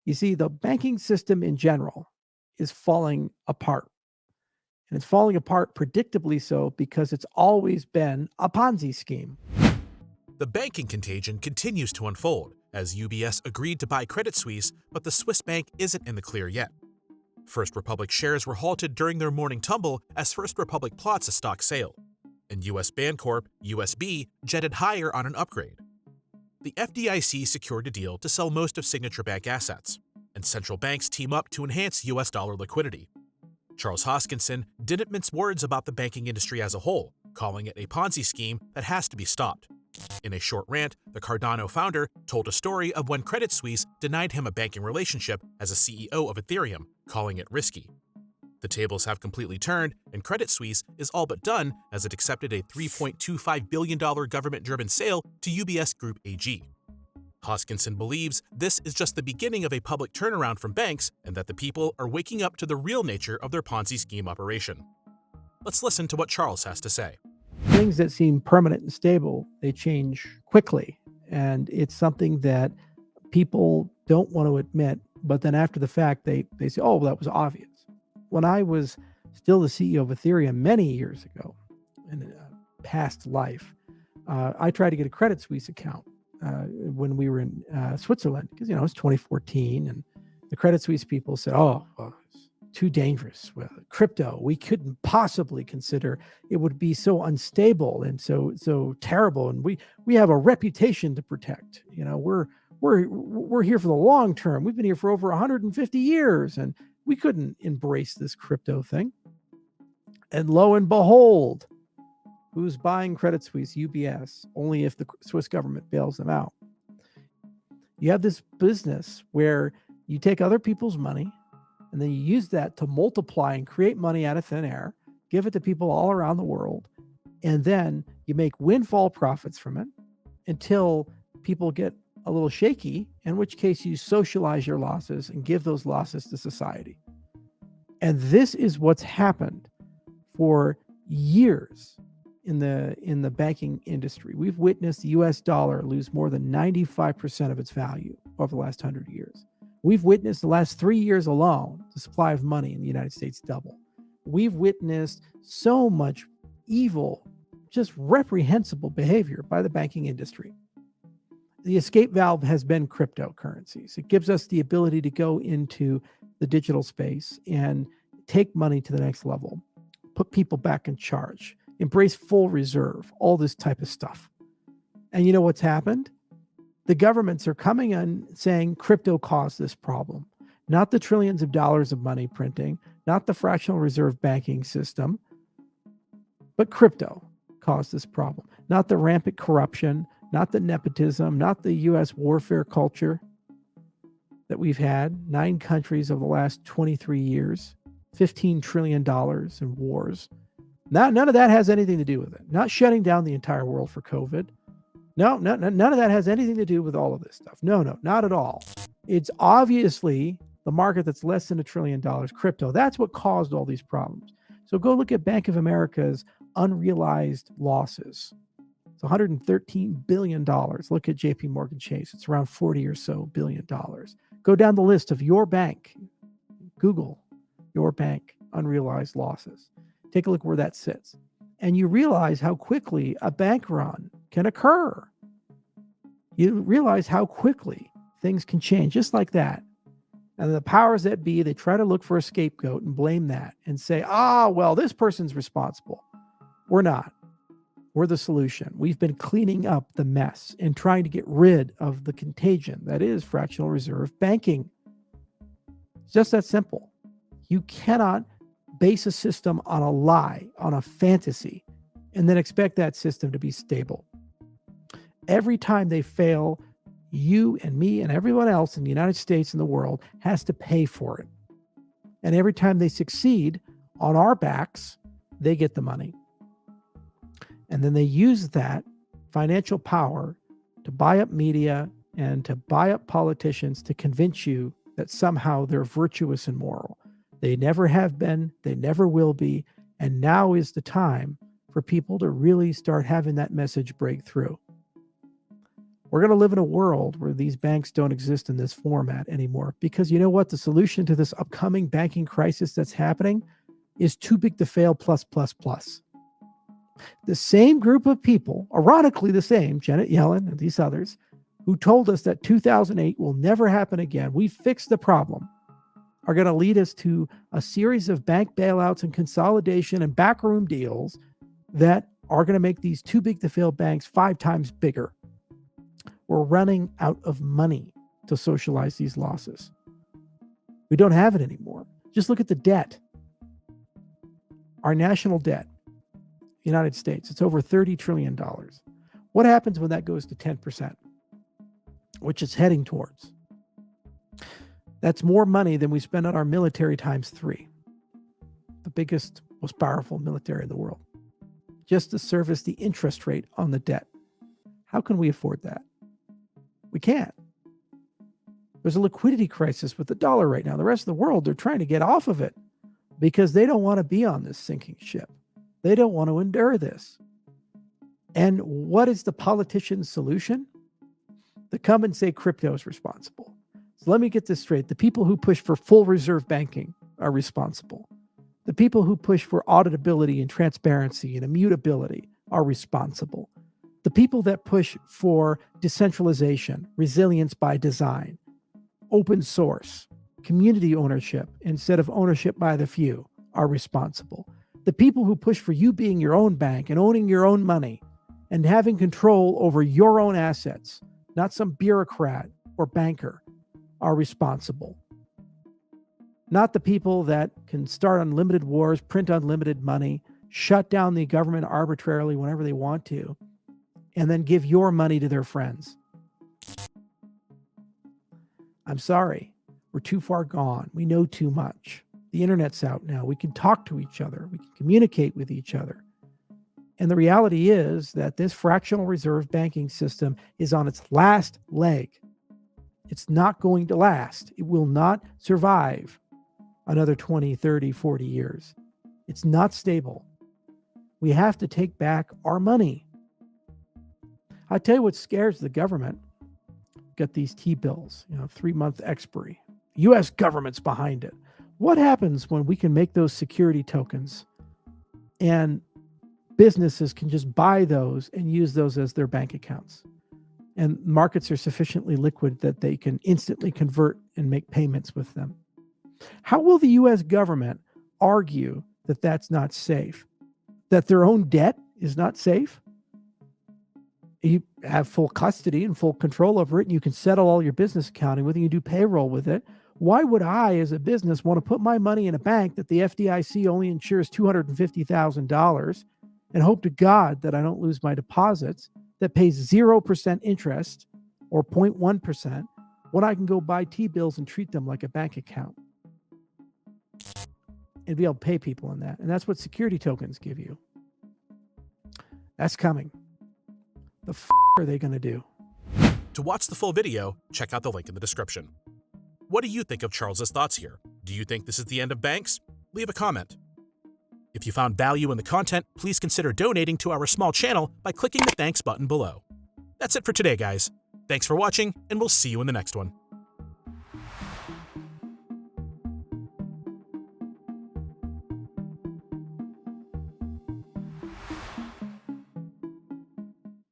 You see, the banking system in general is falling apart. And it's falling apart predictably so because it's always been a Ponzi scheme. The banking contagion continues to unfold as UBS agreed to buy Credit Suisse, but the Swiss bank isn't in the clear yet. First Republic shares were halted during their morning tumble as First Republic plots a stock sale, and US Bancorp, USB, jetted higher on an upgrade. The FDIC secured a deal to sell most of Signature Bank assets, and central banks team up to enhance US dollar liquidity. Charles Hoskinson didn't mince words about the banking industry as a whole, calling it a Ponzi scheme that has to be stopped. In a short rant, the Cardano founder told a story of when Credit Suisse denied him a banking relationship as a CEO of Ethereum, calling it risky. The tables have completely turned, and Credit Suisse is all but done as it accepted a $3.25 billion government-driven sale to UBS Group AG. Hoskinson believes this is just the beginning of a public turnaround from banks and that the people are waking up to the real nature of their Ponzi scheme operation. Let's listen to what Charles has to say. Things that seem permanent and stable, they change quickly. And it's something that people don't want to admit, but then after the fact, they say, oh, well, that was obvious. When I was still the CEO of Ethereum many years ago, in a past life, I tried to get a Credit Suisse account when we were in Switzerland, because, it's 2014, and the Credit Suisse people said, oh, well, it's too dangerous. Well, crypto, we couldn't possibly consider. It would be so unstable and so terrible, and we have a reputation to protect. We're here for the long term. We've been here for over 150 years, and we couldn't embrace this crypto thing. And lo and behold, who's buying Credit Suisse? UBS, only if the Swiss government bails them out. You have this business where you take other people's money and then you use that to multiply and create money out of thin air, give it to people all around the world, and then you make windfall profits from it until people get a little shaky, in which case you socialize your losses and give those losses to society. And this is what's happened for years in the banking industry. We've witnessed the US dollar lose more than 95% of its value over the last 100 years. We've witnessed the last 3 years alone, the supply of money in the United States double. We've witnessed so much evil, just reprehensible behavior by the banking industry. The escape valve has been cryptocurrencies. It gives us the ability to go into the digital space and take money to the next level, put people back in charge, embrace full reserve, all this type of stuff. And you know what's happened? The governments are coming in saying crypto caused this problem, not the trillions of dollars of money printing, not the fractional reserve banking system, but crypto caused this problem, not the rampant corruption, not the nepotism, not the U.S. warfare culture that we've had, 9 countries over the last 23 years, $15 trillion in wars. None of that has anything to do with it. Not shutting down the entire world for COVID. No, none of that has anything to do with all of this stuff. No, not at all. It's obviously the market that's less than $1 trillion, crypto. That's what caused all these problems. So go look at Bank of America's unrealized losses. It's $113 billion. Look at JP Morgan Chase. It's around 40 or so billion dollars. Go down the list of your bank. Google your bank unrealized losses. Take a look where that sits. And you realize how quickly a bank run can occur. You realize how quickly things can change just like that. And the powers that be, they try to look for a scapegoat and blame that and say, well, this person's responsible. We're not. We're the solution. We've been cleaning up the mess and trying to get rid of the contagion that is fractional reserve banking. It's just that simple. You cannot base a system on a lie, on a fantasy, and then expect that system to be stable. Every time they fail, you and me and everyone else in the United States and the world has to pay for it. And every time they succeed on our backs, they get the money. And then they use that financial power to buy up media and to buy up politicians to convince you that somehow they're virtuous and moral. They never have been, they never will be, and now is the time for people to really start having that message break through. We're going to live in a world where these banks don't exist in this format anymore, because you know what? The solution to this upcoming banking crisis that's happening is too big to fail plus, plus, plus. The same group of people, ironically the same, Janet Yellen and these others, who told us that 2008 will never happen again, we fixed the problem, are going to lead us to a series of bank bailouts and consolidation and backroom deals that are going to make these too big to fail banks 5 times bigger. We're running out of money to socialize these losses. We don't have it anymore. Just look at the debt. Our national debt, United States, it's over $30 trillion. What happens when that goes to 10%, which it's heading towards? That's more money than we spend on our military times 3, the biggest, most powerful military in the world, just to service the interest rate on the debt. How can we afford that? We can't. There's a liquidity crisis with the dollar right now. The rest of the world, they're trying to get off of it because they don't want to be on this sinking ship. They don't want to endure this. And what is the politician's solution? They come and say crypto is responsible. So let me get this straight. The people who push for full reserve banking are responsible. The people who push for auditability and transparency and immutability are responsible. The people that push for decentralization, resilience by design, open source, community ownership instead of ownership by the few are responsible. The people who push for you being your own bank and owning your own money and having control over your own assets, not some bureaucrat or banker, are responsible. Not the people that can start unlimited wars, print unlimited money, shut down the government arbitrarily whenever they want to, and then give your money to their friends. I'm sorry, we're too far gone. We know too much. The internet's out now. We can talk to each other. We can communicate with each other. And the reality is that this fractional reserve banking system is on its last leg. It's not going to last. It will not survive another 20, 30, 40 years. It's not stable. We have to take back our money. I tell you what scares the government. Got these T-bills, 3-month expiry. U.S. government's behind it. What happens when we can make those security tokens and businesses can just buy those and use those as their bank accounts? And markets are sufficiently liquid that they can instantly convert and make payments with them. How will the U.S. government argue that that's not safe? That their own debt is not safe? You have full custody and full control over it, and you can settle all your business accounting with it, you do payroll with it. Why would I, as a business, want to put my money in a bank that the FDIC only insures $250,000 and hope to God that I don't lose my deposits, that pays 0% interest or 0.1%, when I can go buy T-bills and treat them like a bank account and be able to pay people in that? And that's what security tokens give you. That's coming. The are they going to do? To watch the full video, check out the link in the description. What do you think of Charles's thoughts here? Do you think this is the end of banks? Leave a comment. If you found value in the content, please consider donating to our small channel by clicking the thanks button below. That's it for today, guys. Thanks for watching, and we'll see you in the next one.